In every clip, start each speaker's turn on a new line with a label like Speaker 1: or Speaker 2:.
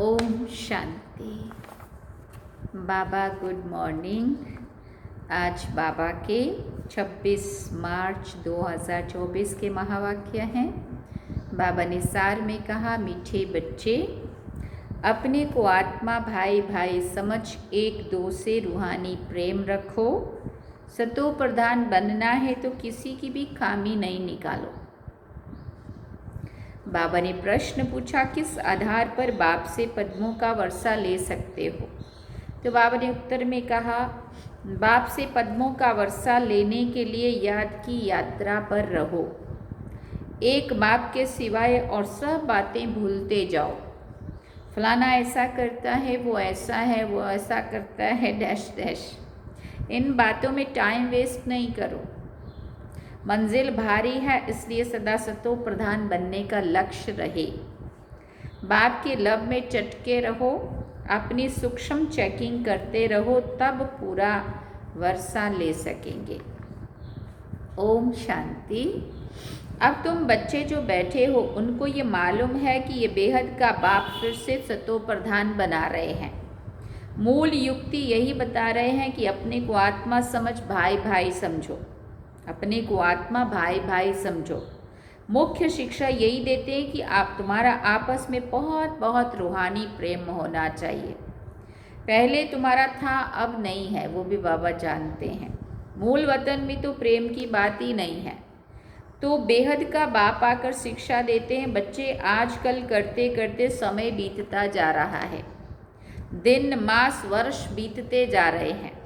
Speaker 1: ओम शांति। बाबा good morning. आज बाबा के 26 मार्च 2024 के महावाक्य हैं। बाबा ने सार में कहा, मीठे बच्चे, अपने को आत्मा भाई भाई समझ एक दो से रूहानी प्रेम रखो। सतो प्रधान बनना है तो किसी की भी खामी नहीं निकालो। बाबा ने प्रश्न पूछा, किस आधार पर बाप से पद्मों का वर्षा ले सकते हो? तो बाबा ने उत्तर में कहा, बाप से पद्मों का वर्षा लेने के लिए याद की यात्रा पर रहो। एक बाप के सिवाय और सब बातें भूलते जाओ। फलाना ऐसा करता है, वो ऐसा है, वो ऐसा करता है, डैश डैश। इन बातों में टाइम वेस्ट नहीं करो। मंजिल भारी है, इसलिए सदा सतो प्रधान बनने का लक्ष्य रहे। बाप के लब में चटके रहो, अपनी सूक्ष्म चेकिंग करते रहो, तब पूरा वर्षा ले सकेंगे। ओम शांति। अब तुम बच्चे जो बैठे हो, उनको ये मालूम है कि ये बेहद का बाप फिर से सतो प्रधान बना रहे हैं। मूल युक्ति यही बता रहे हैं कि अपने को आत्मा समझ भाई भाई समझो। अपने को आत्मा भाई भाई समझो। मुख्य शिक्षा यही देते हैं कि आप तुम्हारा आपस में बहुत बहुत रूहानी प्रेम होना चाहिए। पहले तुम्हारा था, अब नहीं है, वो भी बाबा जानते हैं। मूल वतन में तो प्रेम की बात ही नहीं है। तो बेहद का बाप आकर शिक्षा देते हैं, बच्चे आजकल करते करते समय बीतता जा रहा है। दिन मास वर्ष बीतते जा रहे हैं।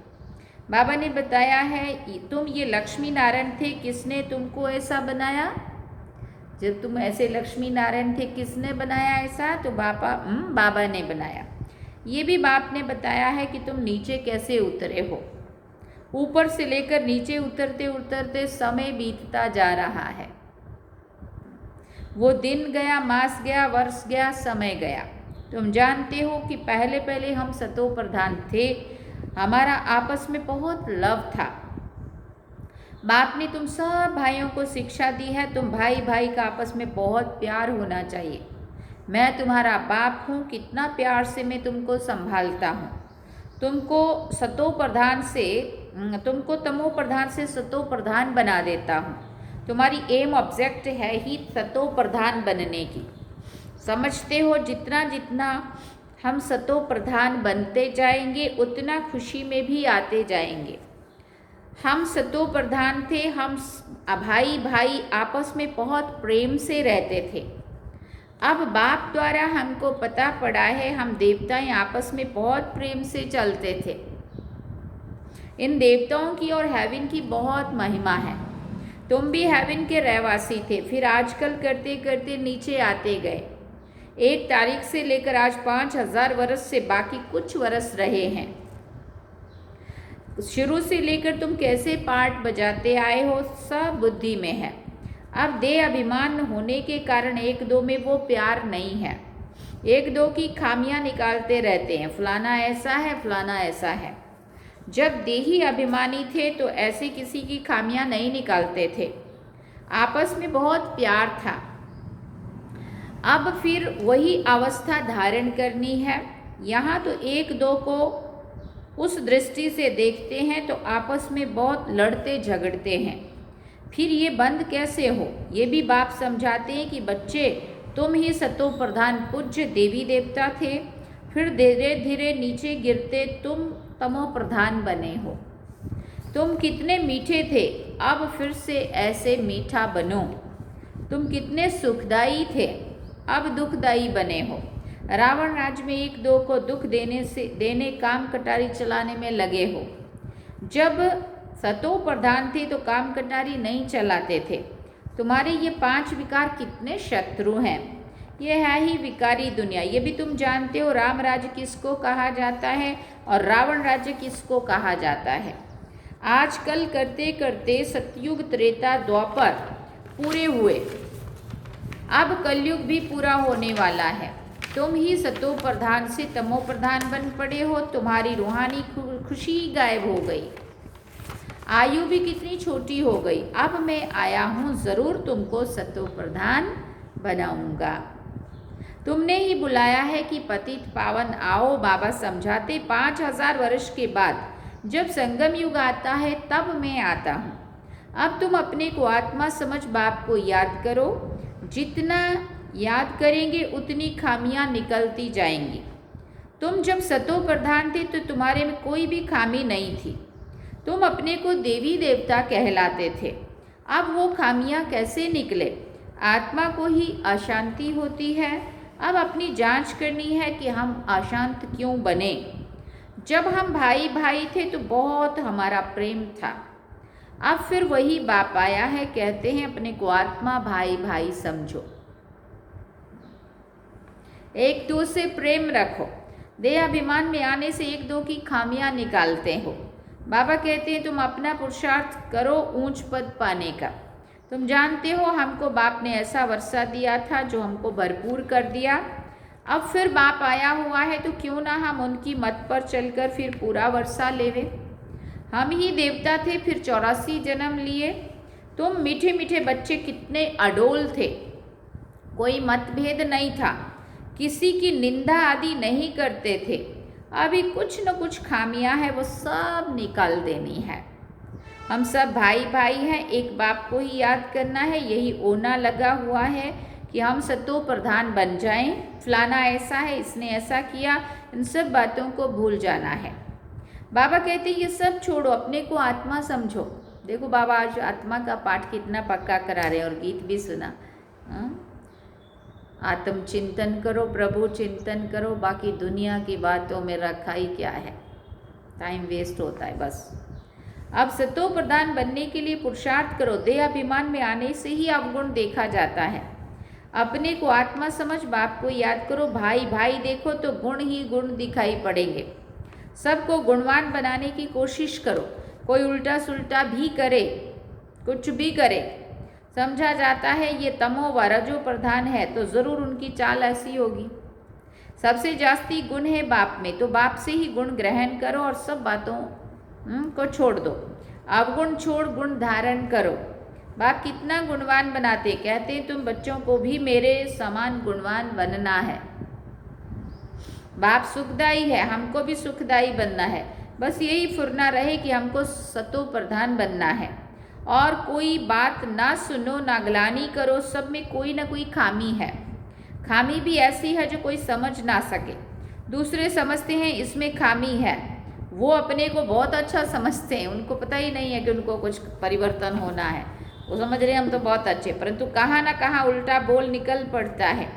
Speaker 1: बाबा ने बताया है, तुम ये लक्ष्मी नारायण थे, किसने तुमको ऐसा बनाया? जब तुम ऐसे लक्ष्मी नारायण थे, किसने बनाया ऐसा? तो बाबा ने बनाया। ये भी बाप ने बताया है कि तुम नीचे कैसे उतरे हो। ऊपर से लेकर नीचे उतरते उतरते समय बीतता जा रहा है। वो दिन गया, मास गया, वर्ष गया, समय गया। तुम जानते हो कि पहले पहले हम सतो प्रधान थे। हमारा आपस में बहुत लव था। बाप ने तुम सब भाइयों को शिक्षा दी है, तुम भाई भाई का आपस में बहुत प्यार होना चाहिए। मैं तुम्हारा बाप हूँ, कितना प्यार से मैं तुमको संभालता हूँ। तुमको तमो प्रधान से सतो प्रधान बना देता हूँ। तुम्हारी एम ऑब्जेक्ट है ही सतो प्रधान बनने की। समझते हो, जितना जितना हम सतो प्रधान बनते जाएंगे, उतना खुशी में भी आते जाएंगे। हम सतो प्रधान थे, हम भाई भाई आपस में बहुत प्रेम से रहते थे। अब बाप द्वारा हमको पता पड़ा है, हम देवताएं आपस में बहुत प्रेम से चलते थे। इन देवताओं की और हेवन की बहुत महिमा है। तुम भी हेवन के रहवासी थे, फिर आजकल करते करते नीचे आते गए। 1 तारीख से लेकर आज 5000 वर्ष से बाकी कुछ वर्ष रहे हैं। शुरू से लेकर तुम कैसे पार्ट बजाते आए हो, सब बुद्धि में है। अब देह अभिमान होने के कारण एक दो में वो प्यार नहीं है। एक दो की खामियां निकालते रहते हैं, फलाना ऐसा है, फलाना ऐसा है। जब देही अभिमानी थे तो ऐसे किसी की खामियां नहीं निकालते थे। आपस में बहुत प्यार था। अब फिर वही अवस्था धारण करनी है। यहाँ तो एक दो को उस दृष्टि से देखते हैं तो आपस में बहुत लड़ते झगड़ते हैं। फिर ये बंद कैसे हो? ये भी बाप समझाते हैं कि बच्चे, तुम ही सतो प्रधान पूज्य देवी देवता थे, फिर धीरे धीरे नीचे गिरते तुम तमो प्रधान बने हो। तुम कितने मीठे थे, अब फिर से ऐसे मीठा बनो। तुम कितने सुखदाई थे, अब दुखदाई बने हो। रावण राज्य में एक दो को दुख देने काम कटारी चलाने में लगे हो। जब सतो प्रधान थे तो काम कटारी नहीं चलाते थे। तुम्हारे ये 5 विकार कितने शत्रु हैं। ये है ही विकारी दुनिया। ये भी तुम जानते हो, राम राज्य किसको कहा जाता है और रावण राज्य किसको कहा जाता है। आजकल करते करते सतयुग, त्रेता, द्वापर पूरे हुए। अब कलयुग भी पूरा होने वाला है। तुम ही सतो प्रधान से तमो प्रधान बन पड़े हो। तुम्हारी रूहानी खुशी गायब हो गई। आयु भी कितनी छोटी हो गई। अब मैं आया हूँ, ज़रूर तुमको सतो प्रधान बनाऊंगा। तुमने ही बुलाया है कि पतित पावन आओ। बाबा समझाते 5000 वर्ष के बाद जब संगम युग आता है तब मैं आता हूँ। अब तुम अपने को आत्मा समझ बाप को याद करो। जितना याद करेंगे उतनी खामियां निकलती जाएंगी। तुम जब सतो प्रधान थे तो तुम्हारे में कोई भी खामी नहीं थी। तुम अपने को देवी देवता कहलाते थे। अब वो खामियां कैसे निकले? आत्मा को ही अशांति होती है। अब अपनी जांच करनी है कि हम अशांत क्यों बने। जब हम भाई भाई थे तो बहुत हमारा प्रेम था। अब फिर वही बाप आया है, कहते हैं अपने को आत्मा भाई भाई समझो, एक दो से प्रेम रखो। देह अभिमान में आने से एक दो की खामियां निकालते हो। बाबा कहते हैं तुम अपना पुरुषार्थ करो ऊंच पद पाने का। तुम जानते हो हमको बाप ने ऐसा वर्षा दिया था जो हमको भरपूर कर दिया। अब फिर बाप आया हुआ है तो क्यों ना हम उनकी मत पर चलकर फिर पूरा वर्षा लेवे। हम ही देवता थे, फिर 84 जन्म लिए। तुम मीठे मीठे बच्चे कितने अडोल थे। कोई मतभेद नहीं था, किसी की निंदा आदि नहीं करते थे। अभी कुछ न कुछ खामियां हैं, वो सब निकाल देनी है। हम सब भाई भाई हैं, एक बाप को ही याद करना है। यही ओना लगा हुआ है कि हम सतो प्रधान बन जाएं। फलाना ऐसा है, इसने ऐसा किया, इन सब बातों को भूल जाना है। बाबा कहते हैं ये सब छोड़ो, अपने को आत्मा समझो। देखो बाबा आज आत्मा का पाठ कितना पक्का करा रहे हैं और गीत भी सुना। आत्म चिंतन करो, प्रभु चिंतन करो, बाकी दुनिया की बातों में रखा ही क्या है, टाइम वेस्ट होता है बस। अब सतो प्रधान बनने के लिए पुरुषार्थ करो। देह अभिमान में आने से ही अवगुण देखा जाता है। अपने को आत्मा समझ बाप को याद करो। भाई भाई देखो तो गुण ही गुण दिखाई पड़ेंगे। सबको गुणवान बनाने की कोशिश करो। कोई उल्टा सुल्टा भी करे, कुछ भी करे, समझा जाता है ये तमो व रजो प्रधान है, तो ज़रूर उनकी चाल ऐसी होगी। सबसे जास्ती गुण है बाप में, तो बाप से ही गुण ग्रहण करो और सब बातों को छोड़ दो। अवगुण छोड़ गुण धारण करो। बाप कितना गुणवान बनाते, कहते तुम बच्चों को भी मेरे समान गुणवान बनना है। बाप सुखदायी है, हमको भी सुखदायी बनना है। बस यही फुरना रहे कि हमको सतो प्रधान बनना है। और कोई बात ना सुनो, ना ग्लानि करो, सब में कोई ना कोई खामी है। खामी भी ऐसी है जो कोई समझ ना सके। दूसरे समझते हैं इसमें खामी है, वो अपने को बहुत अच्छा समझते हैं, उनको पता ही नहीं है कि उनको कुछ परिवर्तन होना है। वो समझ रहे हैं हम तो बहुत अच्छे, परंतु कहाँ ना कहाँ उल्टा बोल निकल पड़ता है।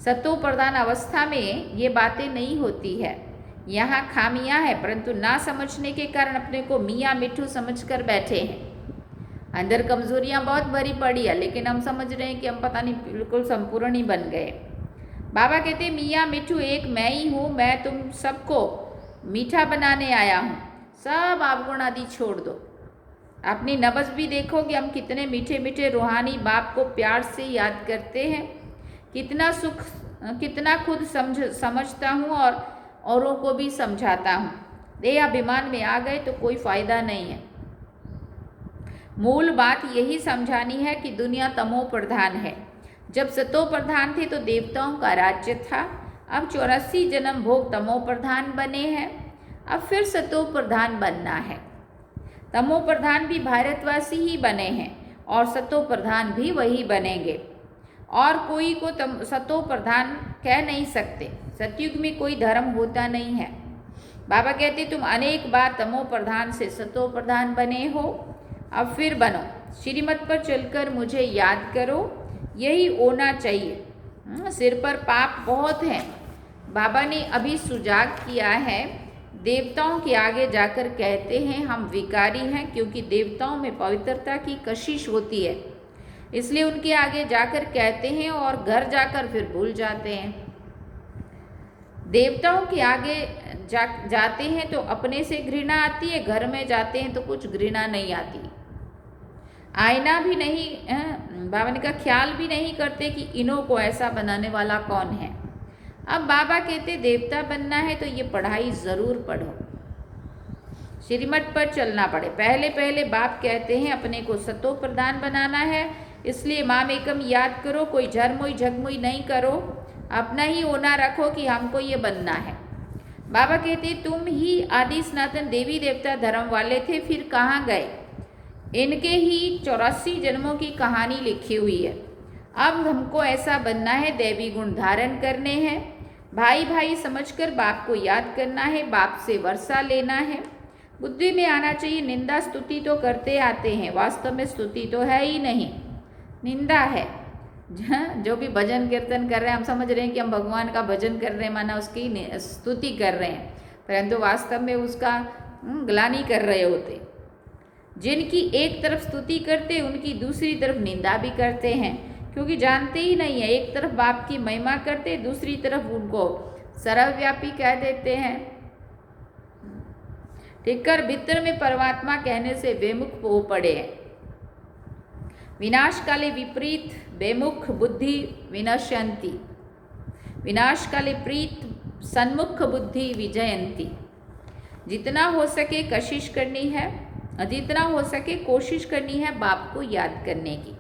Speaker 1: सतो प्रधान अवस्था में ये बातें नहीं होती है। यहाँ खामियाँ हैं, परंतु ना समझने के कारण अपने को मियाँ मिठू समझ कर बैठे हैं। अंदर कमजोरियाँ बहुत भरी पड़ी है, लेकिन हम समझ रहे हैं कि हम पता नहीं बिल्कुल संपूर्ण ही बन गए। बाबा कहते मियाँ मिठू एक मैं ही हूँ, मैं तुम सबको मीठा बनाने आया हूँ। सब अवगुण आदि छोड़ दो। अपनी नब्ज़ भी देखो कि हम कितने मीठे मीठे रूहानी बाप को प्यार से याद करते हैं। कितना सुख, कितना खुद समझता हूँ और औरों को भी समझाता हूँ। देह अभिमान में आ गए तो कोई फ़ायदा नहीं है। मूल बात यही समझानी है कि दुनिया तमो प्रधान है। जब सतो प्रधान थे तो देवताओं का राज्य था। अब 84 जन्म भोग तमो प्रधान बने हैं, अब फिर सतो प्रधान बनना है। तमो प्रधान भी भारतवासी ही बने हैं और सतो प्रधान भी वही बनेंगे। और कोई को सतो प्रधान कह नहीं सकते। सतयुग में कोई धर्म होता नहीं है। बाबा कहते तुम अनेक बार तमो प्रधान से सतो प्रधान बने हो, अब फिर बनो। श्रीमत पर चलकर मुझे याद करो, यही होना चाहिए। सिर पर पाप बहुत हैं। बाबा ने अभी सुजाग किया है। देवताओं के आगे जाकर कहते हैं हम विकारी हैं, क्योंकि देवताओं में पवित्रता की कशिश होती है, इसलिए उनके आगे जाकर कहते हैं और घर जाकर फिर भूल जाते हैं। देवताओं के आगे जाते हैं तो अपने से घृणा आती है, घर में जाते हैं तो कुछ घृणा नहीं आती। आईना भी नहीं, बाबा ने कहा ख्याल भी नहीं करते कि इन्हों को ऐसा बनाने वाला कौन है। अब बाबा कहते देवता बनना है तो ये पढ़ाई ज़रूर पढ़ो, श्रीमत पर चलना पड़े। पहले पहले बाप कहते हैं अपने को सतो प्रधान बनाना है, इसलिए माम एकम याद करो, कोई झरमुई झगमुई नहीं करो। अपना ही होना रखो कि हमको ये बनना है। बाबा कहते तुम ही आदि सनातन देवी देवता धर्म वाले थे, फिर कहाँ गए? इनके ही 84 जन्मों की कहानी लिखी हुई है। अब हमको ऐसा बनना है, दैवी गुण धारण करने हैं, भाई भाई समझकर बाप को याद करना है, बाप से वर्षा लेना है। बुद्धि में आना चाहिए निंदा स्तुति तो करते आते हैं, वास्तव में स्तुति तो है ही नहीं, निंदा है। जो भी भजन कीर्तन कर रहे हैं, हम समझ रहे हैं कि हम भगवान का भजन कर रहे हैं, माना उसकी स्तुति कर रहे हैं, परंतु वास्तव में उसका ग्लानि कर रहे होते। जिनकी एक तरफ स्तुति करते उनकी दूसरी तरफ निंदा भी करते हैं, क्योंकि जानते ही नहीं है। एक तरफ बाप की महिमा करते, दूसरी तरफ उनको सर्वव्यापी कह देते हैं। ठीक कर भीतर में परमात्मा कहने से बेमुख हो पड़े हैं। विनाश काले विपरीत बेमुख बुद्धि विनश्यंती, विनाश काले प्रीत सन्मुख बुद्धि विजयंती। जितना हो सके कशिश करनी है, जितना हो सके कोशिश करनी है बाप को याद करने की।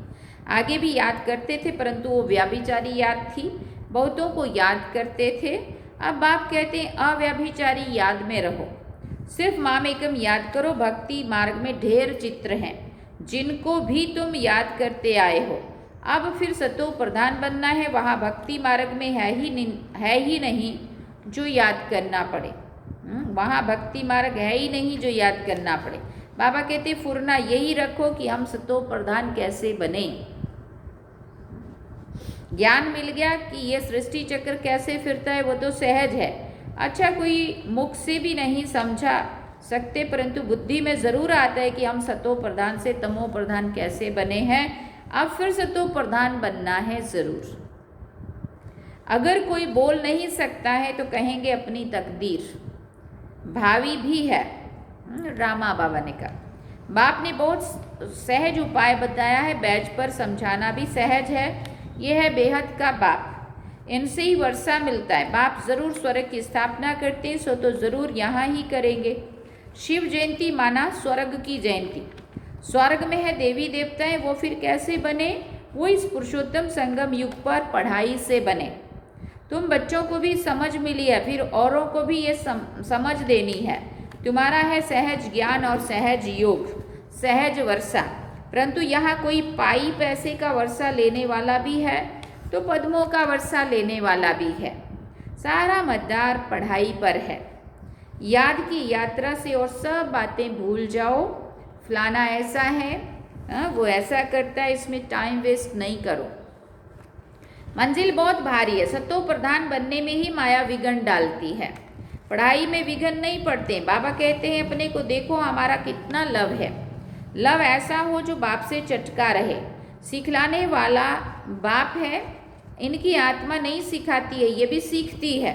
Speaker 1: आगे भी याद करते थे, परंतु वो व्याभिचारी याद थी, बहुतों को याद करते थे। अब बाप कहते हैं अव्याभिचारी याद में रहो, सिर्फ मामेकम याद करो। भक्ति मार्ग में ढेर चित्र हैं जिनको भी तुम याद करते आए हो। अब फिर सतो प्रधान बनना है, वहाँ भक्ति मार्ग में है ही नहीं जो याद करना पड़े। वहाँ भक्ति मार्ग है ही नहीं जो याद करना पड़े। बाबा कहते फुरना यही रखो कि हम सतो प्रधान कैसे बने। ज्ञान मिल गया कि ये सृष्टि चक्र कैसे फिरता है, वो तो सहज है। अच्छा, कोई मुख से भी नहीं समझा सकते, परंतु बुद्धि में ज़रूर आता है कि हम सतो प्रधान से तमो प्रधान कैसे बने हैं। अब फिर सतो प्रधान बनना है ज़रूर। अगर कोई बोल नहीं सकता है तो कहेंगे अपनी तकदीर। भावी भी है, रामा बाबा ने कहा। बाप ने बहुत सहज उपाय बताया है, बैच पर समझाना भी सहज है। यह है बेहद का बाप, इनसे ही वर्षा मिलता है। बाप जरूर स्वर्ग की स्थापना करते हैं, सो तो जरूर यहाँ ही करेंगे। शिव जयंती माना स्वर्ग की जयंती। स्वर्ग में है देवी देवताएं, वो फिर कैसे बने? वो इस पुरुषोत्तम संगम युग पर पढ़ाई से बने। तुम बच्चों को भी समझ मिली है, फिर औरों को भी ये समझ देनी है। तुम्हारा है सहज ज्ञान और सहज योग, सहज वर्षा। परंतु यहाँ कोई पाई पैसे का वर्षा लेने वाला भी है तो पद्मों का वर्षा लेने वाला भी है। सारा मदार पढ़ाई पर है। याद की यात्रा से और सब बातें भूल जाओ। फलाना ऐसा है, वो ऐसा करता है, इसमें टाइम वेस्ट नहीं करो। मंजिल बहुत भारी है। सतो प्रधान बनने में ही माया विघन डालती है, पढ़ाई में विघन नहीं पड़ते। बाबा कहते हैं अपने को देखो हमारा कितना लव है। लव ऐसा हो जो बाप से चटका रहे। सिखलाने वाला बाप है, इनकी आत्मा नहीं सिखाती है, ये भी सीखती है।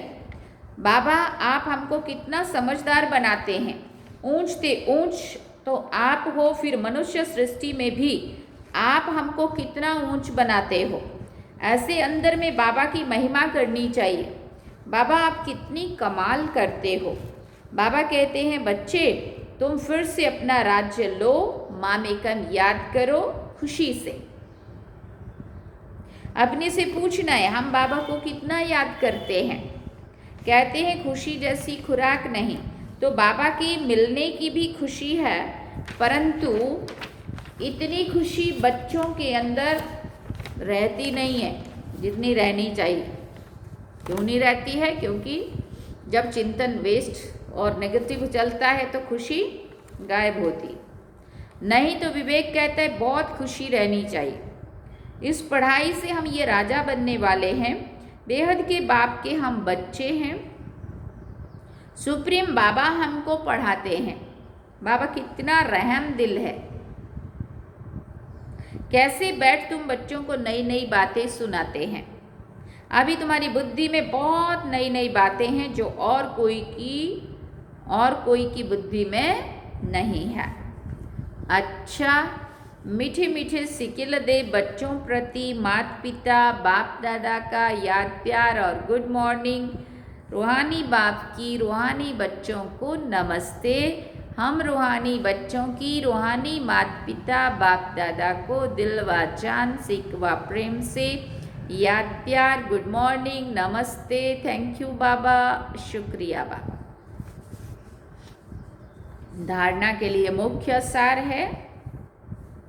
Speaker 1: बाबा आप हमको कितना समझदार बनाते हैं। ऊंचते ऊंच तो आप हो, फिर मनुष्य सृष्टि में भी आप हमको कितना ऊंच बनाते हो। ऐसे अंदर में बाबा की महिमा करनी चाहिए। बाबा आप कितनी कमाल करते हो। बाबा कहते हैं बच्चे तुम फिर से अपना राज्य लो, मामेकम याद करो खुशी से। अपने से पूछना है हम बाबा को कितना याद करते हैं। कहते हैं खुशी जैसी खुराक नहीं, तो बाबा की मिलने की भी खुशी है, परंतु इतनी खुशी बच्चों के अंदर रहती नहीं है जितनी रहनी चाहिए। क्यों नहीं रहती है? क्योंकि जब चिंतन वेस्ट और नेगेटिव चलता है तो खुशी गायब होती। नहीं तो विवेक कहता है बहुत खुशी रहनी चाहिए। इस पढ़ाई से हम ये राजा बनने वाले हैं। बेहद के बाप के हम बच्चे हैं। सुप्रीम बाबा हमको पढ़ाते हैं। बाबा कितना रहम दिल है। कैसे बैठ तुम बच्चों को नई नई बातें सुनाते हैं। अभी तुम्हारी बुद्धि में बहुत नई नई बातें हैं जो और कोई की बुद्धि में नहीं है। अच्छा, मीठे मीठे सिकिल दे बच्चों प्रति माता पिता बाप दादा का याद प्यार और गुड मॉर्निंग। रूहानी बाप की रूहानी बच्चों को नमस्ते। हम रूहानी बच्चों की रूहानी माता पिता बाप दादा को दिल व जान सिक व प्रेम से याद प्यार, गुड मॉर्निंग, नमस्ते, थैंक यू बाबा, शुक्रिया बाबा। धारणा के लिए मुख्य सार है,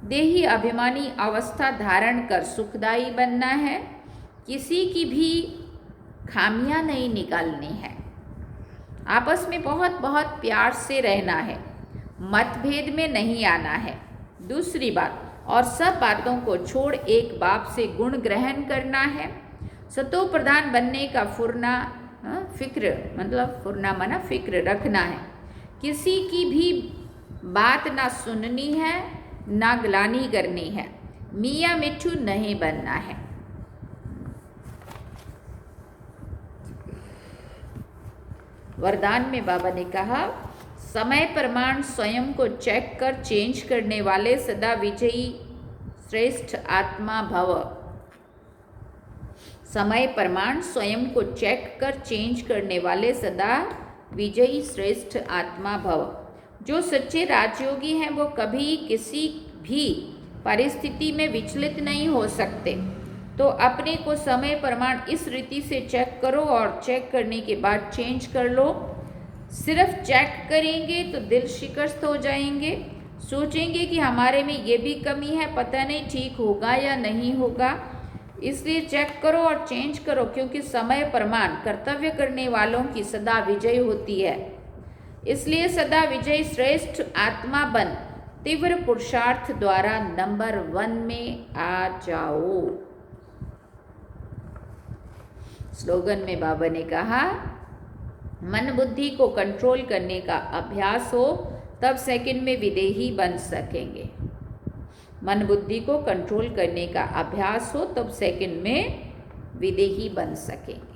Speaker 1: देही अभिमानी अवस्था धारण कर सुखदायी बनना है, किसी की भी खामियां नहीं निकालनी है, आपस में बहुत बहुत प्यार से रहना है, मतभेद में नहीं आना है। दूसरी बात, और सब बातों को छोड़ एक बाप से गुण ग्रहण करना है। सतो प्रधान बनने का फुरना फिक्र, मतलब फुरना माना फिक्र रखना है। किसी की भी बात ना सुननी है, ना ग्लानि करनी है, मियाँ मिट्ठू नहीं बनना है। वरदान में बाबा ने कहा, समय प्रमाण स्वयं को चेक कर चेंज करने वाले सदा विजयी श्रेष्ठ आत्मा भव। समय प्रमाण स्वयं को चेक कर चेंज करने वाले सदा विजयी श्रेष्ठ आत्मा भव। जो सच्चे राजयोगी हैं वो कभी किसी भी परिस्थिति में विचलित नहीं हो सकते। तो अपने को समय प्रमाण इस रीति से चेक करो और चेक करने के बाद चेंज कर लो। सिर्फ चेक करेंगे तो दिल शिकस्त हो जाएंगे, सोचेंगे कि हमारे में ये भी कमी है, पता नहीं ठीक होगा या नहीं होगा। इसलिए चेक करो और चेंज करो, क्योंकि समय प्रमाण कर्तव्य करने वालों की सदा विजय होती है। इसलिए सदा विजय श्रेष्ठ आत्मा बन तीव्र पुरुषार्थ द्वारा नंबर 1 में आ जाओ। स्लोगन में बाबा ने कहा, मन बुद्धि को कंट्रोल करने का अभ्यास हो तब सेकंड में विदेही बन सकेंगे। मन बुद्धि को कंट्रोल करने का अभ्यास हो तब सेकंड में विदेही बन सकेंगे।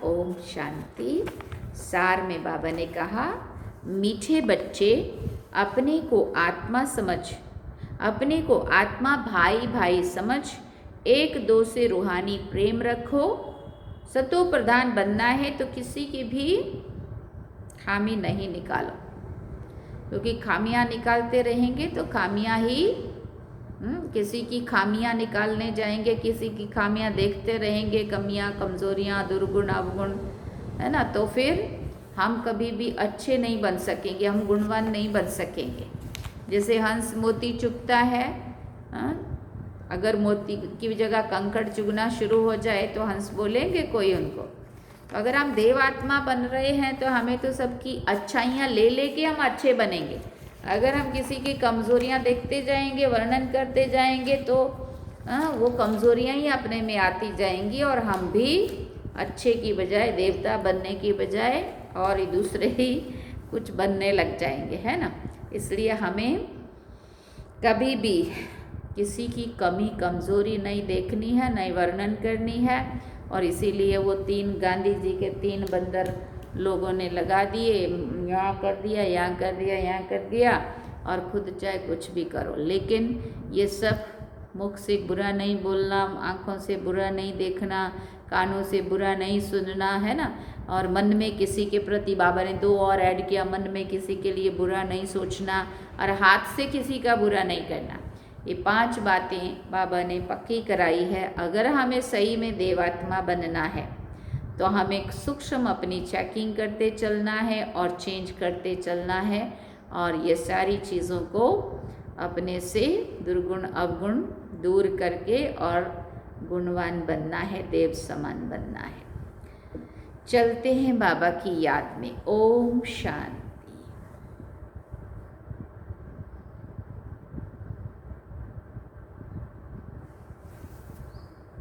Speaker 1: ओम शांति। सार में बाबा ने कहा, मीठे बच्चे अपने को आत्मा समझ, अपने को आत्मा भाई भाई समझ, एक दो से रूहानी प्रेम रखो। सतो प्रधान बनना है तो किसी की भी खामी नहीं निकालो, क्योंकि खामियां निकालते रहेंगे तो खामियां ही किसी की खामियां निकालने जाएंगे, किसी की खामियां देखते रहेंगे, कमियां, कमजोरियां, दुर्गुण, अवगुण, है ना, तो फिर हम कभी भी अच्छे नहीं बन सकेंगे, हम गुणवान नहीं बन सकेंगे। जैसे हंस मोती चुगता है, अगर मोती की जगह कंकड़ चुगना शुरू हो जाए तो हंस बोलेंगे कोई उनको। तो अगर हम देवात्मा बन रहे हैं तो हमें तो सबकी अच्छाइयाँ ले लेके हम अच्छे बनेंगे। अगर हम किसी की कमज़ोरियाँ देखते जाएंगे, वर्णन करते जाएंगे, तो वो कमज़ोरियाँ ही अपने में आती जाएंगी और हम भी अच्छे की बजाय, देवता बनने की बजाय और दूसरे ही कुछ बनने लग जाएंगे, है ना। इसलिए हमें कभी भी किसी की कमी कमज़ोरी नहीं देखनी है, नहीं वर्णन करनी है। और इसीलिए वो 3 गांधी जी के 3 बंदर लोगों ने लगा दिए, यहाँ कर दिया, यहाँ कर दिया, यहाँ कर दिया, और खुद चाहे कुछ भी करो। लेकिन ये सब मुख से बुरा नहीं बोलना, आँखों से बुरा नहीं देखना, कानों से बुरा नहीं सुनना, है ना। और मन में किसी के प्रति, बाबा ने 2 और ऐड किया, मन में किसी के लिए बुरा नहीं सोचना और हाथ से किसी का बुरा नहीं करना। ये 5 बातें बाबा ने पक्की कराई है। अगर हमें सही में देवात्मा बनना है तो हमें सूक्ष्म अपनी चेकिंग करते चलना है और चेंज करते चलना है, और ये सारी चीज़ों को अपने से दुर्गुण अवगुण दूर करके और गुणवान बनना है, देव समान बनना है। चलते हैं बाबा की याद में। ओम शांति।